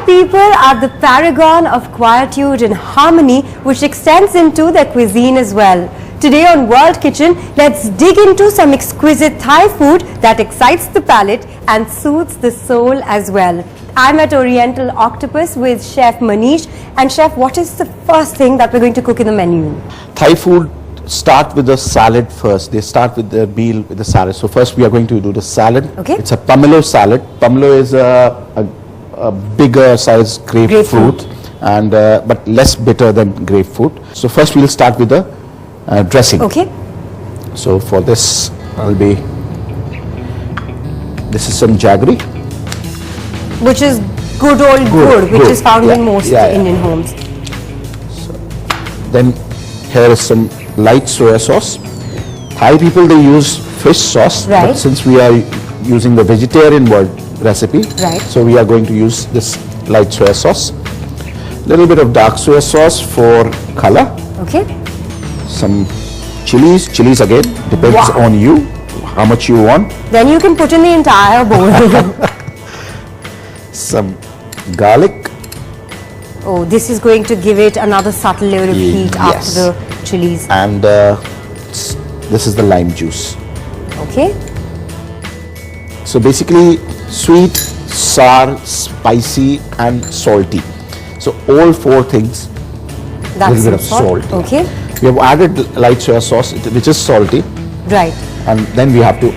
people are the paragon of quietude and harmony, which extends into their cuisine as well. Today on World Kitchen, let's dig into some exquisite Thai food that excites the palate and soothes the soul as well. I'm at Oriental Octopus with Chef Manish. And Chef, what is the first thing that we're going to cook in the menu? Thai food start with the salad first. They start with the meal with the salad. So first we are going to do the salad. Okay. It's a pomelo salad. Pomelo is a bigger size grapefruit and but less bitter than grapefruit. So first we'll start with the dressing. Okay. So for this this is some jaggery. Which is good old gur, which is found in most Indian homes. So then here is some light soya sauce. Thai people, they use fish sauce, right. But since we are using the vegetarian recipe, right. So we are going to use this light soya sauce. Little bit of dark soya sauce for color. Okay. Some chilies again, depends on you, how much you want. Then you can put in the entire bowl. Some garlic. Oh, this is going to give it another subtle layer of heat after the chilies. And this is the lime juice. Okay. So basically sweet, sour, spicy and salty. So all four things. That's little bit of salt. Okay. We have added light soya sauce, which is salty. Right. And then we have to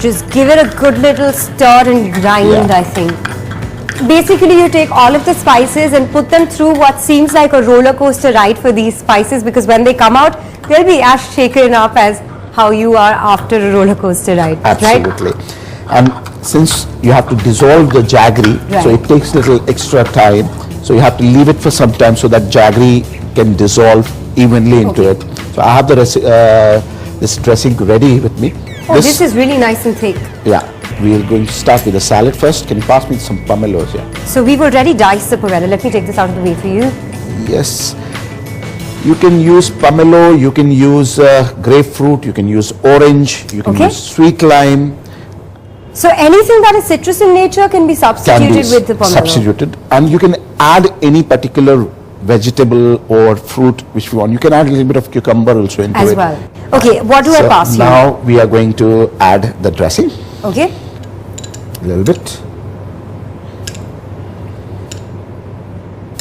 just give it a good little stir and grind, I think. Basically, you take all of the spices and put them through what seems like a roller coaster ride for these spices, because when they come out, they'll be as shaken up as how you are after a roller coaster ride. Absolutely. Right? And since you have to dissolve the jaggery, so it takes a little extra time. So you have to leave it for some time so that jaggery can dissolve evenly into it. So I have the this dressing ready with me. Oh, this is really nice and thick. Yeah, we are going to start with the salad first. Can you pass me some pomelos here? So we've already diced the pomelo. Let me take this out of the way for you. Yes. You can use pomelo, you can use grapefruit, you can use orange, you can use sweet lime. So anything that is citrus in nature can be substituted with the pomelo? Substituted. And you can add any particular vegetable or fruit which you want. You can add a little bit of cucumber also into it. As well. Okay, what do I pass you? Now we are going to add the dressing. Okay. A little bit.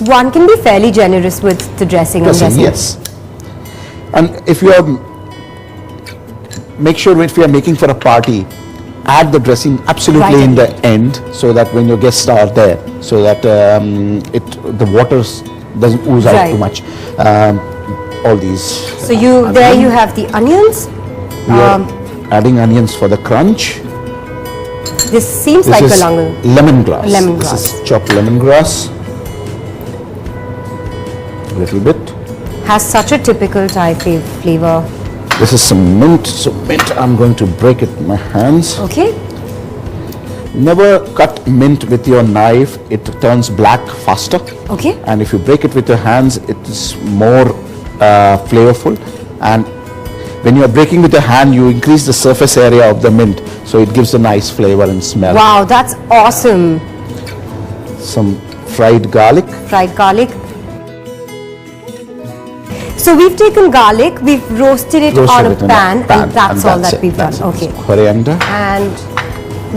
One can be fairly generous with the dressing. Yes. And if you are, make sure if you are making for a party, add the dressing absolutely in the end, so that when your guests are there, so that the water doesn't ooze out too much. All these. So you have the onions. We are adding onions for the crunch. This seems like a lemongrass. Lemongrass. This is chopped lemongrass. A little bit. Has such a typical Thai flavor. This is some mint. So mint, I'm going to break it with my hands. Okay. Never cut mint with your knife. It turns black faster. Okay. And if you break it with your hands, it is more flavorful. And when you are breaking with your hand, you increase the surface area of the mint, so it gives a nice flavor and smell. Wow, that's awesome. Some fried garlic. Fried garlic. So we've taken garlic, we've roasted it on a pan, and that's all that we've done. Okay. Coriander. And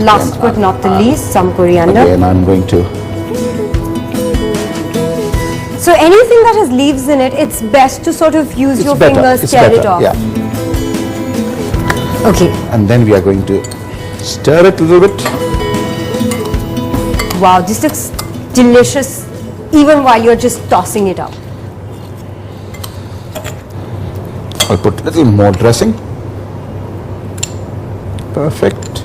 last but not the least, some coriander. Again, I'm going to. So anything that has leaves in it, it's best to sort of use your fingers, tear it off. Yeah. Okay. And then we are going to stir it a little bit. Wow, this looks delicious even while you're just tossing it up. I'll put a little more dressing. Perfect.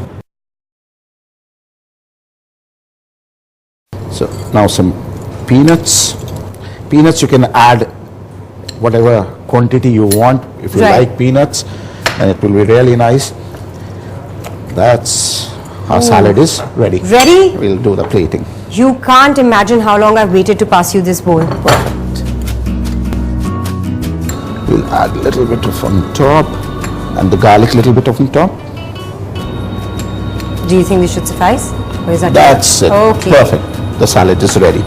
So now some peanuts. Peanuts you can add whatever quantity you want. If you like peanuts, and it will be really nice. That's our salad is ready. Ready? We'll do the plating. You can't imagine how long I've waited to pass you this bowl. Perfect. We'll add a little bit of on top, and the garlic little bit of on top. Do you think this should suffice? Or is that That's it. Okay. Perfect. The salad is ready.